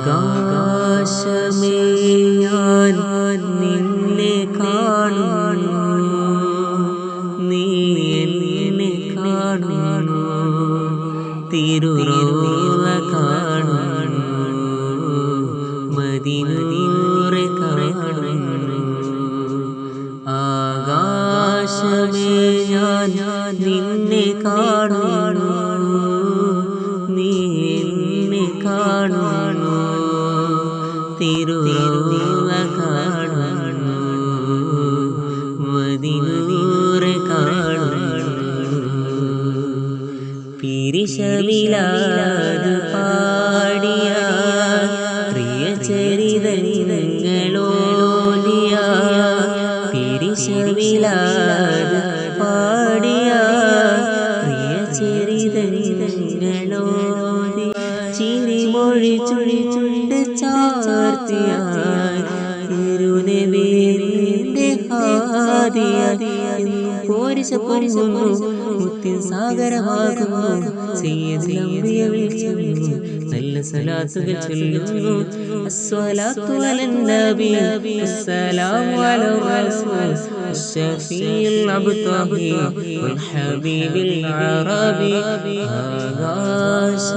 ആകാശമേ ഞാൻ നിന്നെ കാണുന്നു, നീ എന്നെ കാണുന്നു, തിരുറൗള കാണുന്നു, മദീനൂറെ കാണുന്നു. ആകാശമേ ഞാൻ നിന്നെ കാണുന്നു, നീ എന്നെ കാണുന്നു, തിരുറൗള കാണുന്നു, മദീനൂറെ കാണുന്നു. പിരിശമിലാതു പാടിയ പ്രിയചരിതങ്ങളോലിയ, പിരിശമിലാതു പാടിയ പ്രിയചരിതങ്ങളോലി, ചിരിമൊഴി ചുണ്ട് ചാർത്തിയായി തിരുനബിയുടെ ഹാദിയായി പോരിശപ്പൊരിശുന്നു, മുത്തിൻ സാഗരമാകുന്നു, സയ്യിദുൽ വിളിക്കുന്നു, നല്ല സലാത്തുകൾ ചൊല്ലുന്നു. അസ്സലാത്തു അലൻ നബി അസ്സലാമു അലാ റസൂൽ അശ്ശഫീഉൽ അബ്തഹി വൽ ഹബീബിൽ അറബി. ആകാശ